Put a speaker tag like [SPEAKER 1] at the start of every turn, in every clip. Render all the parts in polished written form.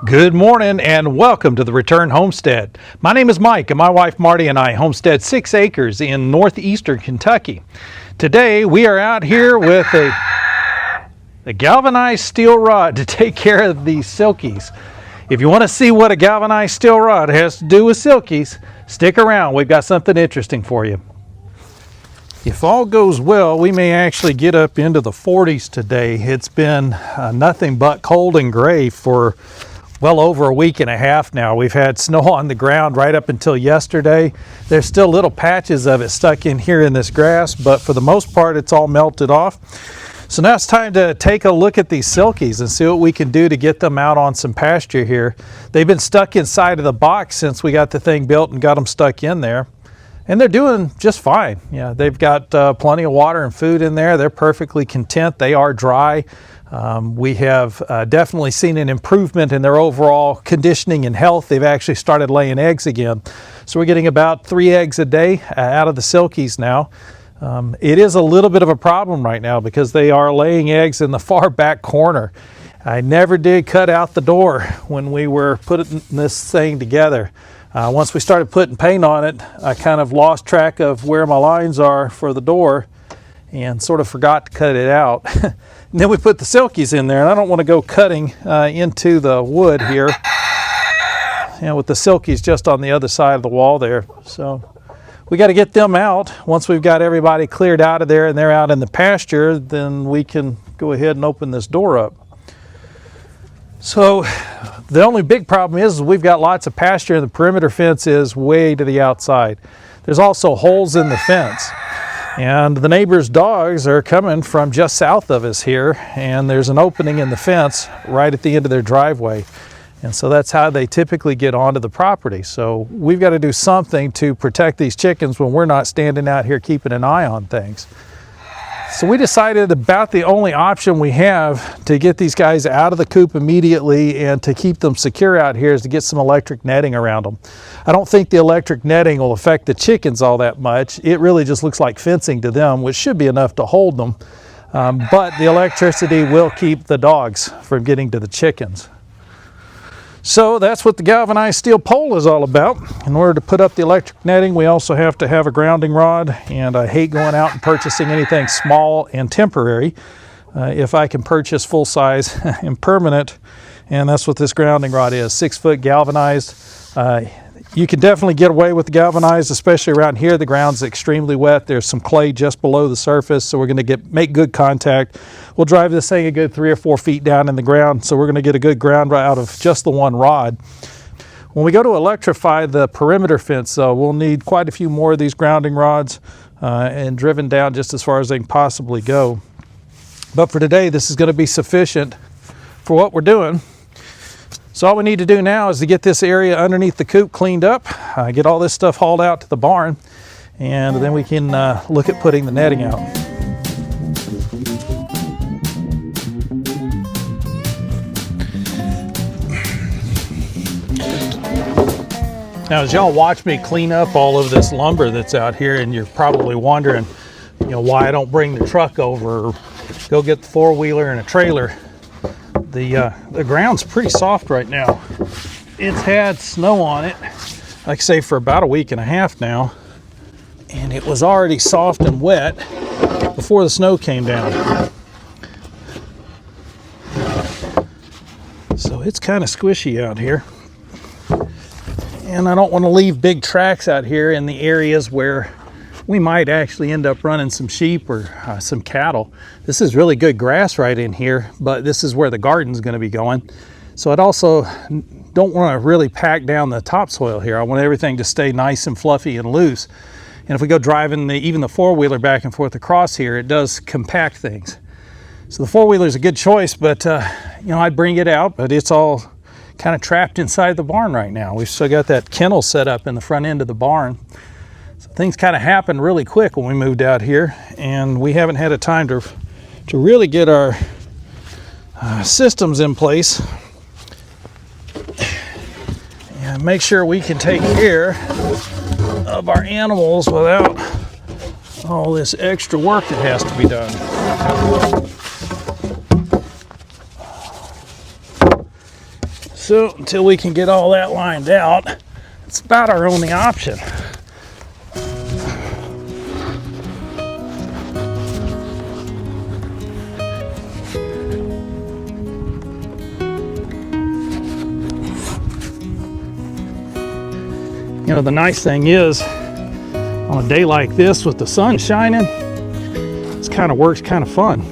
[SPEAKER 1] Good morning and welcome to the Return Homestead. My name is Mike and my wife Marty and I homestead 6 acres in northeastern Kentucky. Today we are out here with a galvanized steel rod to take care of these silkies. If you want to see what a galvanized steel rod has to do with silkies, stick around. We've got something interesting for you. If all goes well, we may actually get up into the 40s today. It's been nothing but cold and gray for well over a week and a half now. We've had snow on the ground right up until yesterday. There's still little patches of it stuck in here in this grass, but for the most part it's all melted off. So now it's time to take a look at these silkies and see what we can do to get them out on some pasture here. They've been stuck inside of the box since we got the thing built and got them stuck in there. And they're doing just fine. Yeah, they've got plenty of water and food in there. They're perfectly content. They are dry. We have definitely seen an improvement in their overall conditioning and health. They've actually started laying eggs again. So we're getting about 3 eggs a day out of the silkies now. It is a little bit of a problem right now because they are laying eggs in the far back corner. I never did cut out the door when we were putting this thing together. Once we started putting paint on it, I kind of lost track of where my lines are for the door and sort of forgot to cut it out. And then we put the silkies in there, and I don't want to go cutting into the wood here, with the silkies just on the other side of the wall there. So we got to get them out. Once we've got everybody cleared out of there and they're out in the pasture, then we can go ahead and open this door up. So the only big problem is we've got lots of pasture and the perimeter fence is way to the outside. There's also holes in the fence. And the neighbor's dogs are coming from just south of us here, and there's an opening in the fence right at the end of their driveway. And so that's how they typically get onto the property. So we've got to do something to protect these chickens when we're not standing out here keeping an eye on things. So we decided about the only option we have to get these guys out of the coop immediately and to keep them secure out here is to get some electric netting around them. I don't think the electric netting will affect the chickens all that much. It really just looks like fencing to them, which should be enough to hold them. But the electricity will keep the dogs from getting to the chickens. So that's what the galvanized steel pole is all about. In order to put up the electric netting, we also have to have a grounding rod, and I hate going out and purchasing anything small and temporary. If I can purchase full size and permanent, and that's what this grounding rod is, 6-foot galvanized. You can definitely get away with the galvanized, especially around here. The ground's extremely wet. There's some clay just below the surface, so we're going to make good contact. We'll drive this thing a good 3 or 4 feet down in the ground, so we're going to get a good ground out of just the one rod. When we go to electrify the perimeter fence, though, we'll need quite a few more of these grounding rods and driven down just as far as they can possibly go. But for today, this is going to be sufficient for what we're doing. So all we need to do now is to get this area underneath the coop cleaned up, get all this stuff hauled out to the barn, and then we can look at putting the netting out. Now, as y'all watch me clean up all of this lumber that's out here, and you're probably wondering, why I don't bring the truck over or go get the 4-wheeler and a trailer. The ground's pretty soft right now. It's had snow on it, like I say, for about a week and a half now, and it was already soft and wet before the snow came down. So it's kind of squishy out here, and I don't want to leave big tracks out here in the areas where we might actually end up running some sheep or some cattle. This is really good grass right in here, but this is where the garden's going to be going. So I'd also don't want to really pack down the topsoil here. I want everything to stay nice and fluffy and loose. And if we go driving even the 4-wheeler back and forth across here, it does compact things. So the 4-wheeler is a good choice, but I'd bring it out, but it's all kind of trapped inside the barn right now. We've still got that kennel set up in the front end of the barn. Things kind of happened really quick when we moved out here, and we haven't had a time to really get our systems in place and make sure we can take care of our animals without all this extra work that has to be done. So until we can get all that lined out, it's about our only option. You know, the nice thing is, on a day like this with the sun shining, this kind of work's kind of fun.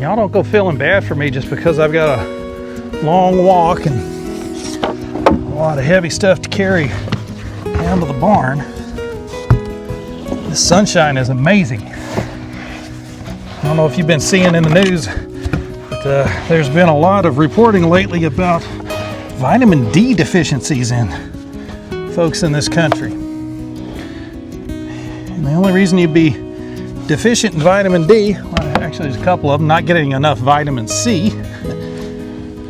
[SPEAKER 1] Y'all don't go feeling bad for me just because I've got a long walk and a lot of heavy stuff to carry down to the barn. The sunshine is amazing. I don't know if you've been seeing in the news, but there's been a lot of reporting lately about vitamin D deficiencies in folks in this country. And the only reason you'd be deficient in vitamin D, well, actually there's a couple of them, not getting enough vitamin C,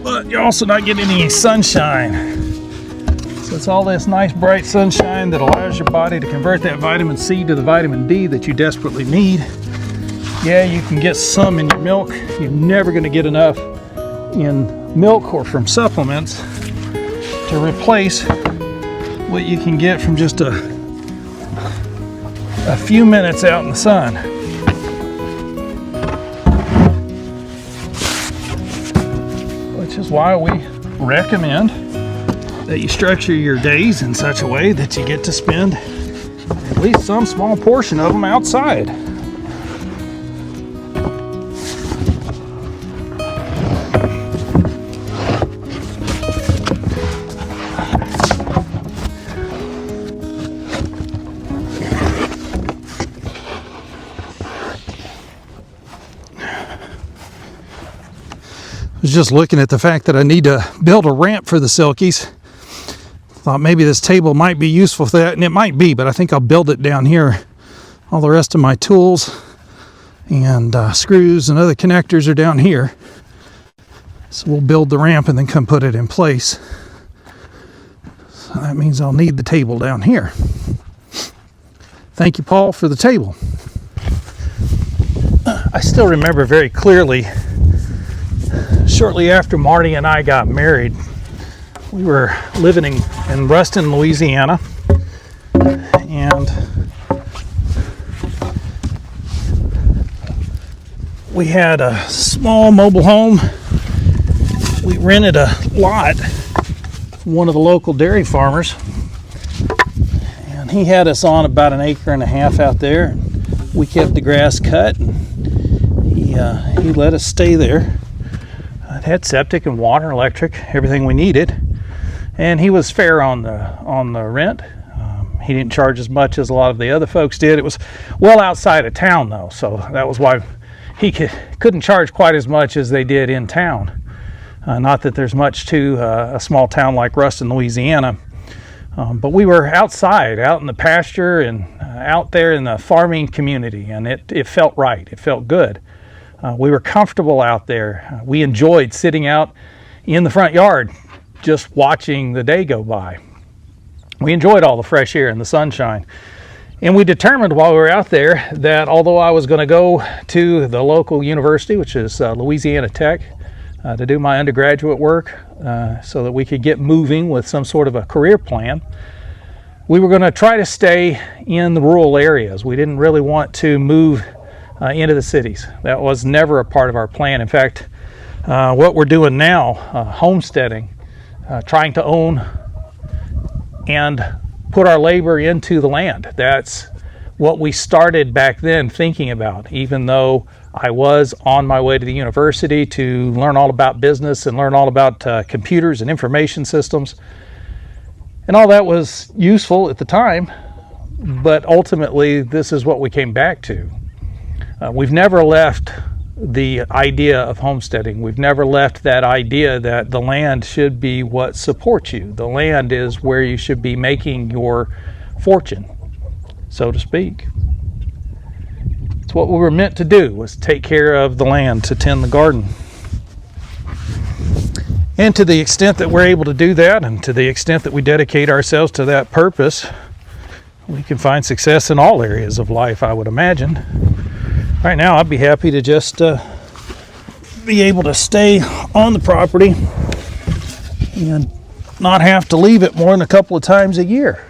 [SPEAKER 1] but you're also not getting any sunshine. So it's all this nice bright sunshine that allows your body to convert that vitamin C to the vitamin D that you desperately need. Yeah, you can get some in your milk. You're never going to get enough in milk or from supplements to replace what you can get from just a few minutes out in the sun. Which is why we recommend that you structure your days in such a way that you get to spend at least some small portion of them outside. I was just looking at the fact that I need to build a ramp for the silkies. Thought maybe this table might be useful for that, and it might be, but I think I'll build it down here. All the rest of my tools and screws and other connectors are down here. So we'll build the ramp and then come put it in place. So that means I'll need the table down here. Thank you, Paul, for the table. I still remember very clearly, shortly after Marty and I got married, we were living in Ruston, Louisiana, and we had a small mobile home. We rented a lot from one of the local dairy farmers, and he had us on about 1.5 acres out there. We kept the grass cut, and he let us stay there. It had septic and water, electric, everything we needed. And he was fair on the rent. He didn't charge as much as a lot of the other folks did. It was well outside of town, though, so that was why he couldn't charge quite as much as they did in town. Not that there's much to a small town like Ruston, Louisiana, but we were outside, out in the pasture and out there in the farming community, and it felt right. It felt good. We were comfortable out there. We enjoyed sitting out in the front yard, just watching the day go by. We enjoyed all the fresh air and the sunshine. And we determined while we were out there that although I was going to go to the local university, which is Louisiana Tech, to do my undergraduate work so that we could get moving with some sort of a career plan, we were going to try to stay in the rural areas. We didn't really want to move into the cities. That was never a part of our plan. In fact, what we're doing now, homesteading, trying to own and put our labor into the land. That's what we started back then thinking about, even though I was on my way to the university to learn all about business and learn all about computers and information systems. And all that was useful at the time, but ultimately this is what we came back to. We've never left the idea of homesteading. We've never left that idea that the land should be what supports you. The land is where you should be making your fortune, so to speak. It's what we were meant to do, was take care of the land, to tend the garden. And to the extent that we're able to do that, and to the extent that we dedicate ourselves to that purpose, we can find success in all areas of life, I would imagine. Right now, I'd be happy to just be able to stay on the property and not have to leave it more than a couple of times a year.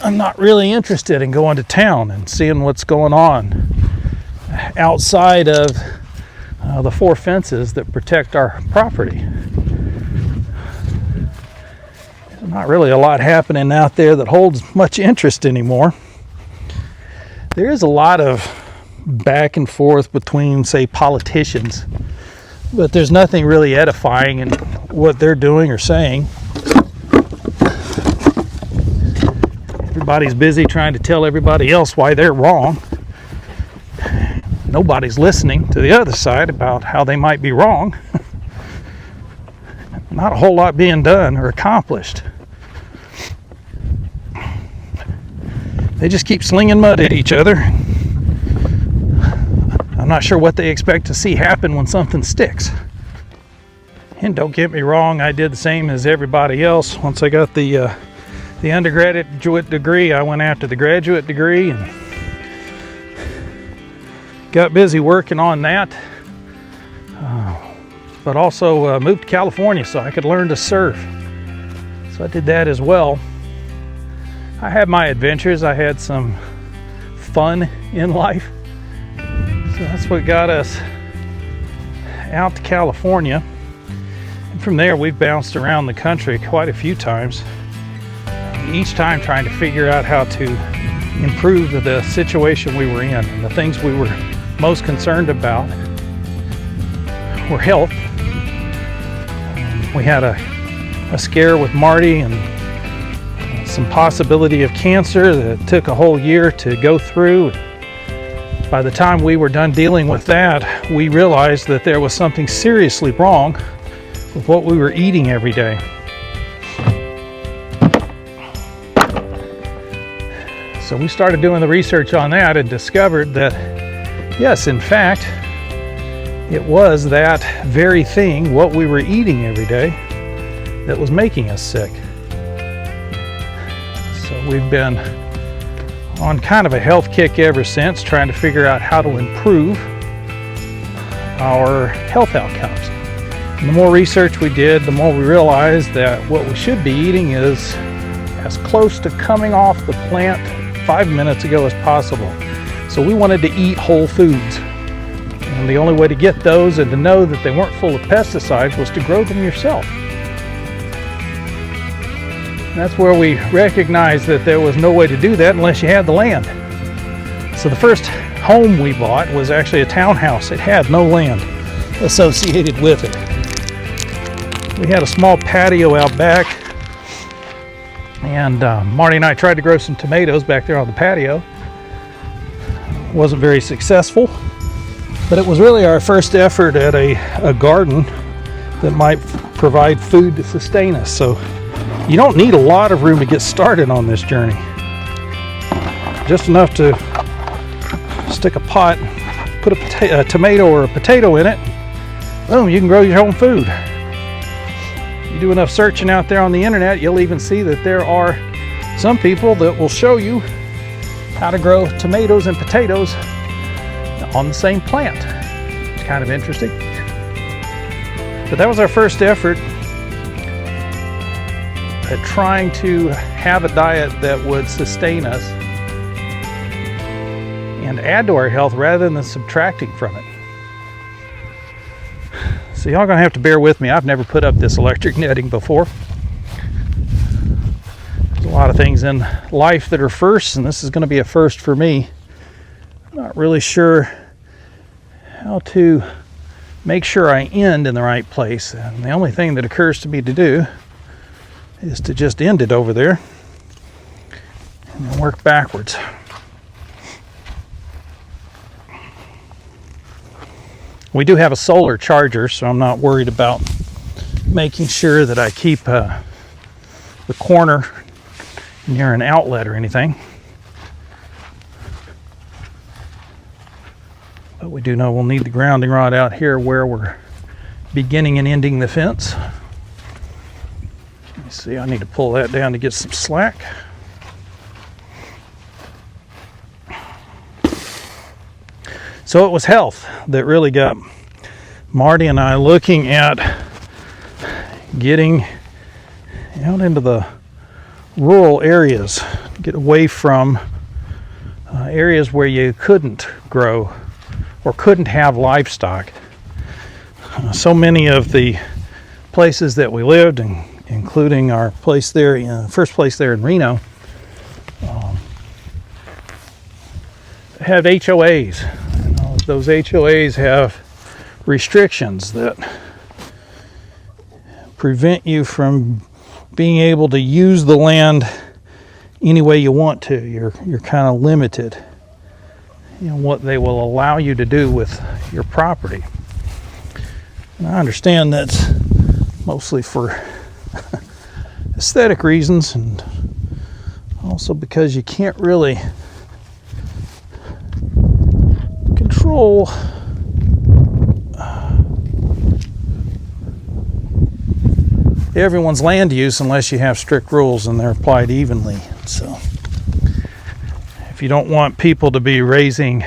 [SPEAKER 1] I'm not really interested in going to town and seeing what's going on outside of the four fences that protect our property. There's not really a lot happening out there that holds much interest anymore. There is a lot of back and forth between, say, politicians, but there's nothing really edifying in what they're doing or saying. Everybody's busy trying to tell everybody else why they're wrong. Nobody's listening to the other side about how they might be wrong. Not a whole lot being done or accomplished. They just keep slinging mud at each other. I'm not sure what they expect to see happen when something sticks. And don't get me wrong, I did the same as everybody else. Once I got the undergraduate degree, I went after the graduate degree and got busy working on that, but also moved to California so I could learn to surf. So I did that as well. I had my adventures. I had some fun in life. So that's what got us out to California. And from there, we've bounced around the country quite a few times, each time trying to figure out how to improve the situation we were in. And the things we were most concerned about were health. We had a scare with Marty and some possibility of cancer that took a whole year to go through. By the time we were done dealing with that, we realized that there was something seriously wrong with what we were eating every day. So we started doing the research on that and discovered that, yes, in fact, it was that very thing, what we were eating every day, that was making us sick. So we've been on kind of a health kick ever since, trying to figure out how to improve our health outcomes. And the more research we did, the more we realized that what we should be eating is as close to coming off the plant 5 minutes ago as possible. So we wanted to eat whole foods. And the only way to get those and to know that they weren't full of pesticides was to grow them yourself. And that's where we recognized that there was no way to do that unless you had the land. So the first home we bought was actually a townhouse. It had no land associated with it. We had a small patio out back, and Marty and I tried to grow some tomatoes back there on the patio. Wasn't very successful, but it was really our first effort at a garden that might provide food to sustain us. So you don't need a lot of room to get started on this journey. Just enough to stick a pot, put a tomato or a potato in it, boom, you can grow your own food. You do enough searching out there on the internet, you'll even see that there are some people that will show you how to grow tomatoes and potatoes on the same plant. It's kind of interesting. But that was our first effort at trying to have a diet that would sustain us and add to our health rather than subtracting from it. So y'all gonna have to bear with me. I've never put up this electric netting before. There's a lot of things in life that are firsts, and this is gonna be a first for me. I'm not really sure how to make sure I end in the right place. And the only thing that occurs to me to do is to just end it over there and then work backwards. We do have a solar charger, so I'm not worried about making sure that I keep the corner near an outlet or anything. But we do know we'll need the grounding rod out here where we're beginning and ending the fence. Let me see, I need to pull that down to get some slack. So it was health that really got Marty and I looking at getting out into the rural areas, get away from areas where you couldn't grow or couldn't have livestock. So many of the places that we lived, including our place there, first place there in Reno, had HOAs. Those HOAs have restrictions that prevent you from being able to use the land any way you want to. You're kind of limited in what they will allow you to do with your property. And I understand that's mostly for aesthetic reasons, and also because you can't really control everyone's land use unless you have strict rules and they're applied evenly. So if you don't want people to be raising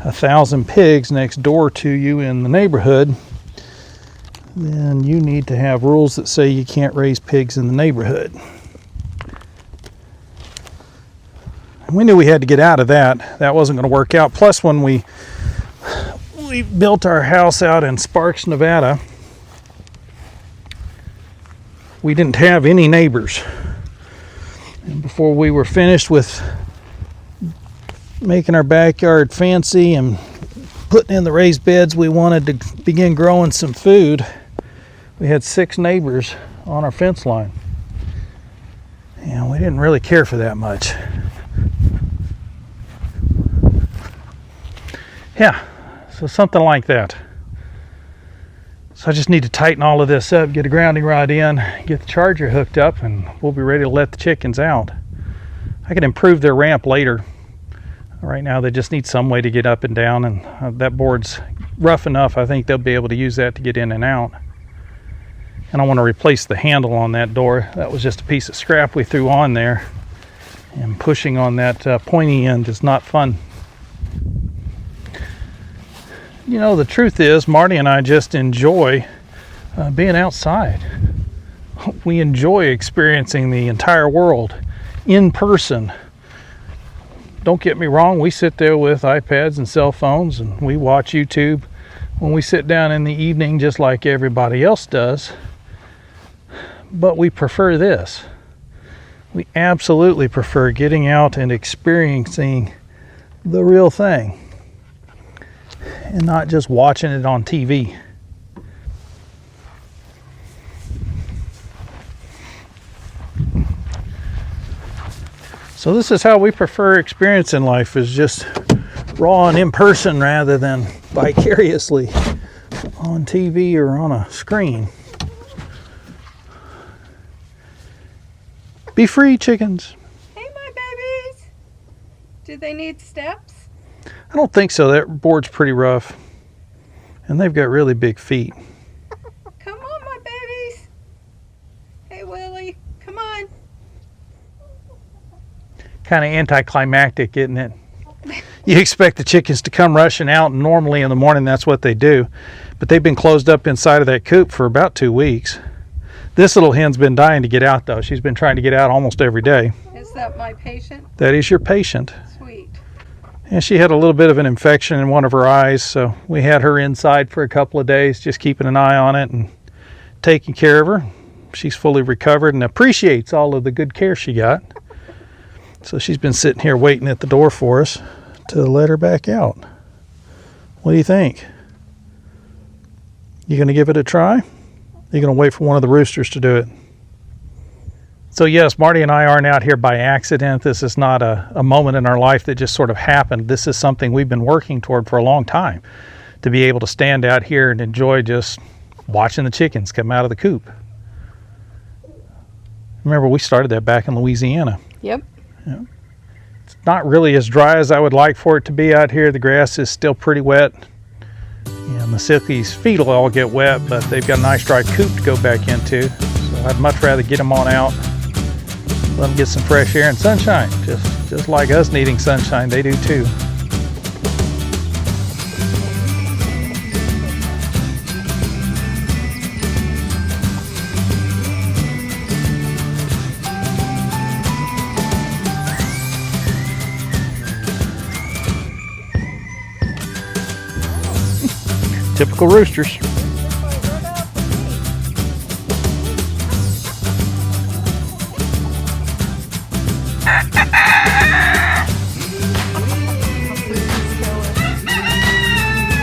[SPEAKER 1] 1,000 pigs next door to you in the neighborhood, then you need to have rules that say you can't raise pigs in the neighborhood. And we knew we had to get out of that. That wasn't going to work out. Plus, when we built our house out in Sparks, Nevada, we didn't have any neighbors. And before we were finished with making our backyard fancy and putting in the raised beds we wanted to begin growing some food, we had 6 neighbors on our fence line. And we didn't really care for that much. Yeah, so something like that. So I just need to tighten all of this up, get a grounding rod in, get the charger hooked up, and we'll be ready to let the chickens out. I can improve their ramp later. Right now they just need some way to get up and down, and that board's rough enough. I think they'll be able to use that to get in and out. And I want to replace the handle on that door. That was just a piece of scrap we threw on there, and pushing on that pointy end is not fun. You know, the truth is, Marty and I just enjoy being outside. We enjoy experiencing the entire world in person. Don't get me wrong, we sit there with iPads and cell phones and we watch YouTube when we sit down in the evening just like everybody else does. But we prefer this. We absolutely prefer getting out and experiencing the real thing, and not just watching it on TV. So this is how we prefer experiencing life, is just raw and in person rather than vicariously on TV or on a screen. Be free, chickens.
[SPEAKER 2] Hey, my babies. Do they need steps?
[SPEAKER 1] I don't think so. That board's pretty rough. And they've got really big feet.
[SPEAKER 2] Come on, my babies. Hey, Willie, come on.
[SPEAKER 1] Kind of anticlimactic, isn't it? You expect the chickens to come rushing out, and normally in the morning that's what they do. But they've been closed up inside of that coop for about 2 weeks. This little hen's been dying to get out, though. She's been trying to get out almost every day.
[SPEAKER 2] Is that my patient?
[SPEAKER 1] That is your patient.
[SPEAKER 2] Sweet.
[SPEAKER 1] And she had a little bit of an infection in one of her eyes, so we had her inside for a couple of days, just keeping an eye on it and taking care of her. She's fully recovered and appreciates all of the good care she got. So she's been sitting here waiting at the door for us to let her back out. What do you think? You going to give it a try? You're going to wait for one of the roosters to do it? So yes, Marty and I aren't out here by accident. This is not a moment in our life that just sort of happened. This is something we've been working toward for a long time, to be able to stand out here and enjoy just watching the chickens come out of the coop. Remember, we started that back in Louisiana.
[SPEAKER 2] Yep.
[SPEAKER 1] Yeah. It's not really as dry as I would like for it to be out here. The grass is still pretty wet. And the silkies' feet will all get wet, but they've got a nice dry coop to go back into. So I'd much rather get them on out, let them get some fresh air and sunshine. Just like us needing sunshine, they do too. Typical roosters.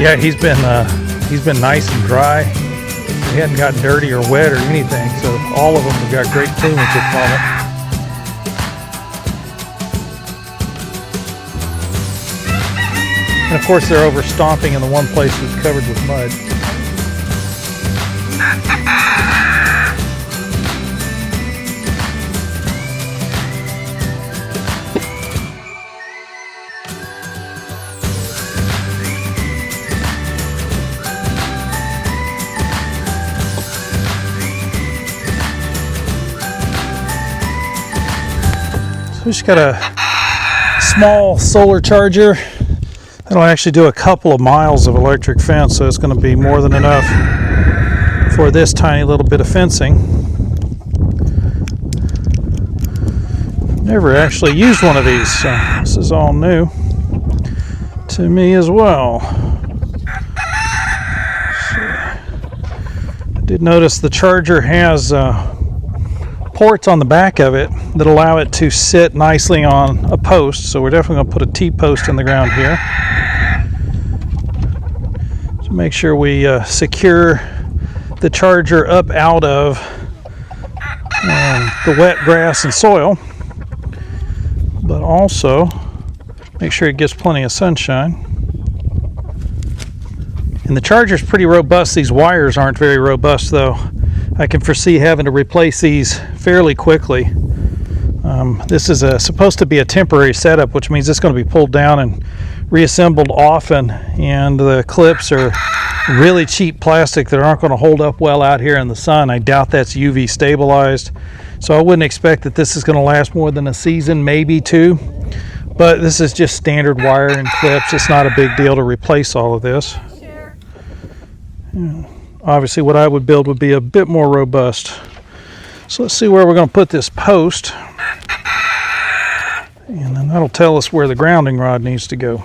[SPEAKER 1] Yeah, he's been nice and dry. He hadn't gotten dirty or wet or anything, so all of them have got great plumage at the moment. And of course they're over stomping in the one place that's covered with mud. So we just got a small solar charger. That'll actually do a couple of miles of electric fence, so it's going to be more than enough for this tiny little bit of fencing. Never actually used one of these, so this is all new to me as well. So, I did notice the charger has ports on the back of it that allow it to sit nicely on a post, so we're definitely going to put a T-post in the ground here. Make sure we secure the charger up out of the wet grass and soil, but also make sure it gets plenty of sunshine. And the charger's pretty robust. These wires aren't very robust though. I can foresee having to replace these fairly quickly. This is supposed to be a temporary setup, which means it's going to be pulled down and reassembled often, and the clips are really cheap plastic that aren't going to hold up well out here in the sun. I doubt that's UV stabilized, so I wouldn't expect that this is going to last more than a season, maybe two. But this is just standard wire and clips. It's not a big deal to replace all of this. Yeah. Obviously what I would build would be a bit more robust. So let's see where we're going to put this post, and then that'll tell us where the grounding rod needs to go.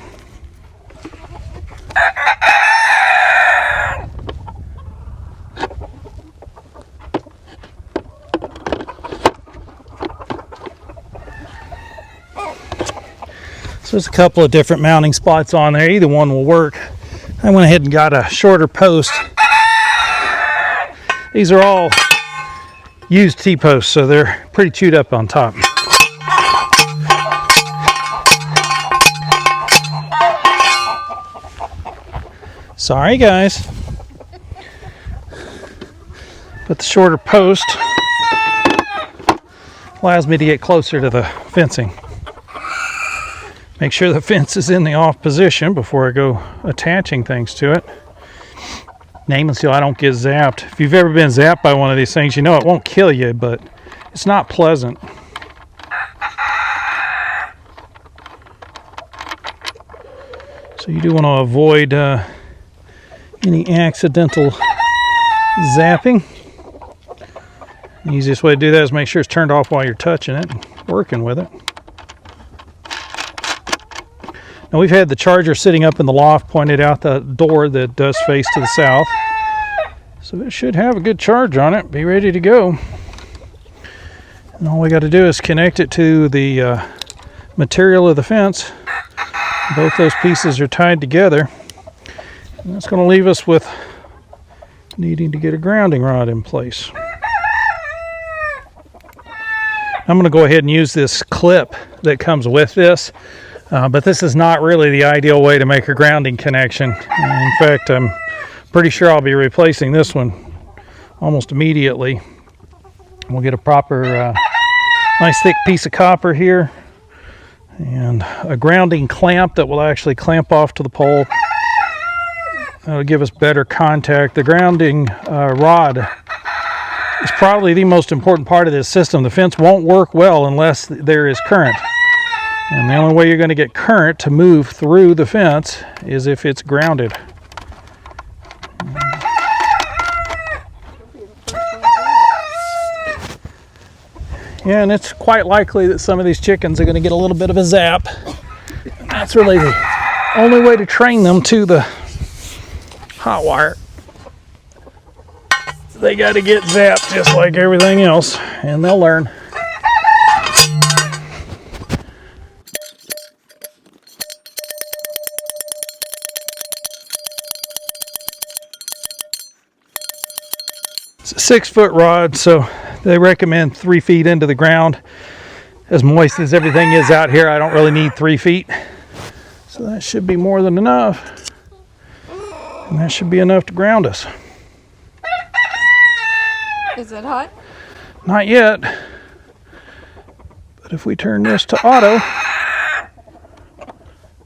[SPEAKER 1] So there's a couple of different mounting spots on there. Either one will work. I went ahead and got a shorter post. These are all used T-posts, so they're pretty chewed up on top. Sorry guys. But the shorter post allows me to get closer to the fencing. Make sure the fence is in the off position before I go attaching things to it. Namely so I don't get zapped. If you've ever been zapped by one of these things, you know it won't kill you, but it's not pleasant. So you do want to avoid any accidental zapping. The easiest way to do that is make sure it's turned off while you're touching it and working with it. Now we've had the charger sitting up in the loft pointed out the door that does face to the south. So it should have a good charge on it, be ready to go. And all we got to do is connect it to the material of the fence. Both those pieces are tied together. And that's going to leave us with needing to get a grounding rod in place. I'm going to go ahead and use this clip that comes with this. But this is not really the ideal way to make a grounding connection. In fact, I'm pretty sure I'll be replacing this one almost immediately. We'll get a proper, nice thick piece of copper here and a grounding clamp that will actually clamp off to the pole. That'll give us better contact. The grounding rod is probably the most important part of this system. The fence won't work well unless there is current. And the only way you're going to get current to move through the fence is if it's grounded. Yeah, and it's quite likely that some of these chickens are going to get a little bit of a zap. That's really the only way to train them to the hot wire. They got to get zapped just like everything else, and they'll learn. It's a 6-foot rod, so they recommend 3 feet into the ground. As moist as everything is out here, I don't really need 3 feet. So that should be more than enough. And that should be enough to ground us.
[SPEAKER 2] Is it hot?
[SPEAKER 1] Not yet. But if we turn this to auto,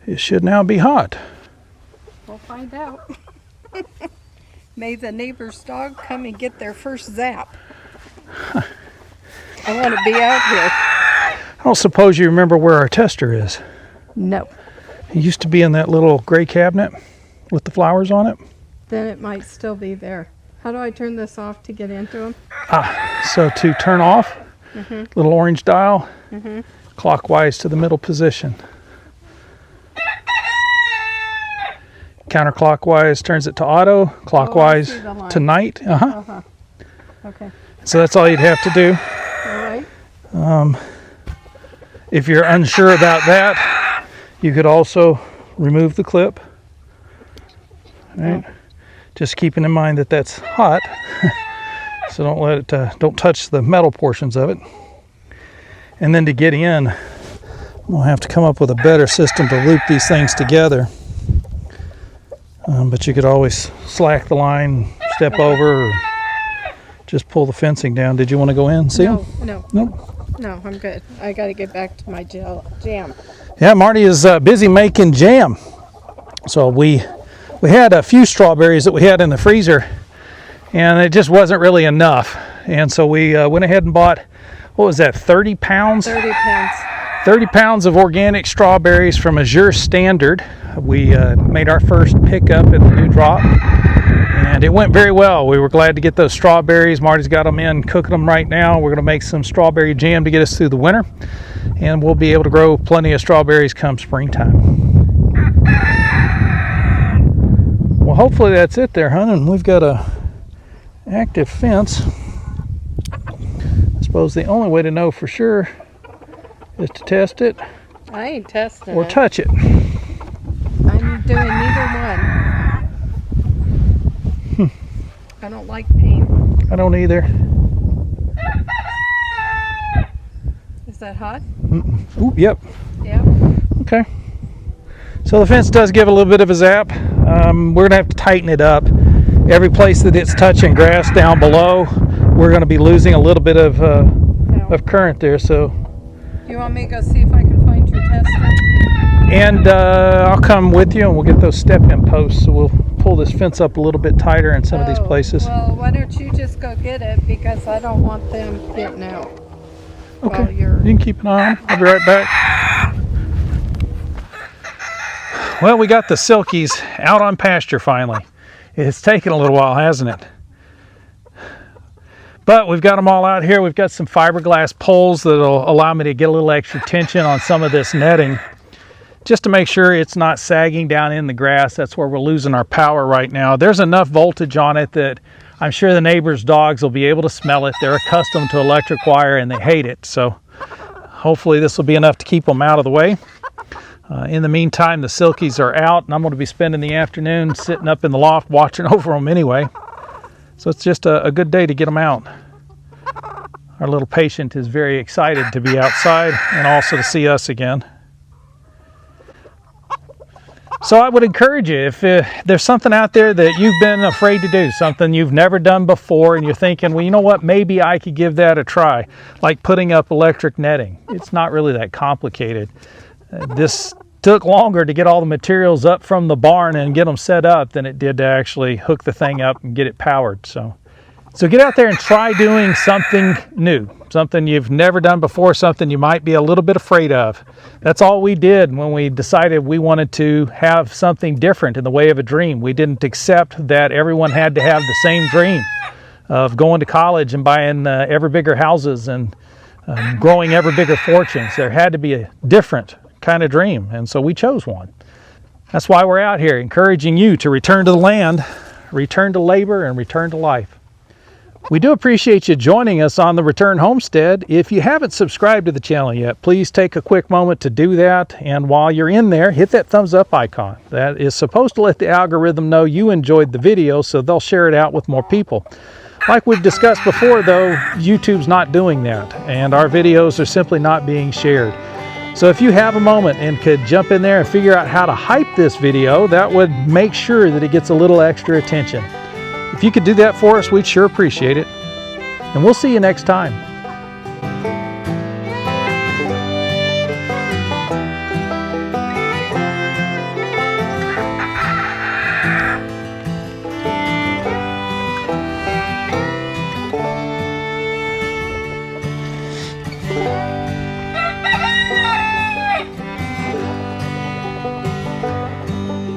[SPEAKER 1] it should now be hot.
[SPEAKER 2] We'll find out. May the neighbor's dog come and get their first zap. I want to be out here.
[SPEAKER 1] I don't suppose you remember where our tester is.
[SPEAKER 2] No.
[SPEAKER 1] He used to be in that little gray cabinet with the flowers on it.
[SPEAKER 2] Then it might still be there. How do I turn this off to get into them?
[SPEAKER 1] So to turn off, little orange dial, clockwise to the middle position. Counterclockwise turns it to auto, clockwise to night.
[SPEAKER 2] Okay.
[SPEAKER 1] So that's all you'd have to do.
[SPEAKER 2] All right.
[SPEAKER 1] If you're unsure about that, you could also remove the clip. Right? Just keeping in mind that that's hot, so don't let it, don't touch the metal portions of it. And then to get in, we'll have to come up with a better system to loop these things together. But you could always slack the line, step over, or just pull the fencing down. Did you want to go in? See?
[SPEAKER 2] No,
[SPEAKER 1] Nope.
[SPEAKER 2] I'm good. I got to get back to my jam.
[SPEAKER 1] Yeah, Marty is busy making jam. So we had a few strawberries that we had in the freezer, and it just wasn't really enough. And so we went ahead and bought, what was that, 30 pounds?
[SPEAKER 2] 30 pounds.
[SPEAKER 1] 30 pounds of organic strawberries from Azure Standard. We made our first pickup at the new drop, and it went very well. We were glad to get those strawberries. Marty's got them in, cooking them right now. We're going to make some strawberry jam to get us through the winter, and we'll be able to grow plenty of strawberries come springtime. Well, hopefully that's it there, hon, and we've got a active fence. I suppose the only way to know for sure is to test it
[SPEAKER 2] I ain't testing
[SPEAKER 1] or
[SPEAKER 2] it.
[SPEAKER 1] touch it.
[SPEAKER 2] I'm doing neither one. I don't like pain.
[SPEAKER 1] I don't either.
[SPEAKER 2] Is that hot?
[SPEAKER 1] Ooh, yep.
[SPEAKER 2] Yeah.
[SPEAKER 1] Okay. So the fence does give a little bit of a zap. We're going to have to tighten it up. Every place that it's touching grass down below, we're going to be losing a little bit of current there. So.
[SPEAKER 2] You want me to go see if I can find your tester?
[SPEAKER 1] And I'll come with you, and we'll get those step-in posts. So we'll pull this fence up a little bit tighter in some of these places.
[SPEAKER 2] Well, why don't you just go get it, because I don't want them getting out.
[SPEAKER 1] Okay. You can keep an eye on them. I'll be right back. Well, we got the silkies out on pasture finally. It's taken a little while, hasn't it? But we've got them all out here. We've got some fiberglass poles that'll allow me to get a little extra tension on some of this netting, just to make sure it's not sagging down in the grass. That's where we're losing our power right now. There's enough voltage on it that I'm sure the neighbors' dogs will be able to smell it. They're accustomed to electric wire and they hate it. So hopefully this will be enough to keep them out of the way. In the meantime, the silkies are out, and I'm going to be spending the afternoon sitting up in the loft watching over them anyway. So it's just a good day to get them out. Our little patient is very excited to be outside and also to see us again. So I would encourage you, if there's something out there that you've been afraid to do, something you've never done before, and you're thinking, well, you know what, maybe I could give that a try, like putting up electric netting. It's not really that complicated. To took longer to get all the materials up from the barn and get them set up than it did to actually hook the thing up and get it powered. So get out there and try doing something new, something you've never done before, something you might be a little bit afraid of. That's all we did when we decided we wanted to have something different in the way of a dream. We didn't accept that everyone had to have the same dream of going to college and buying ever bigger houses and growing ever bigger fortunes. There had to be a different kind of dream, and so we chose one. That's why we're out here encouraging you to return to the land, return to labor, and return to life. We do appreciate you joining us on the Return Homestead. If you haven't subscribed to the channel yet, please take a quick moment to do that, and while you're in there, hit that thumbs up icon. That is supposed to let the algorithm know you enjoyed the video, so they'll share it out with more people. Like we've discussed before though, YouTube's not doing that, and our videos are simply not being shared. So if you have a moment and could jump in there and figure out how to hype this video, that would make sure that it gets a little extra attention. If you could do that for us, we'd sure appreciate it. And we'll see you next time.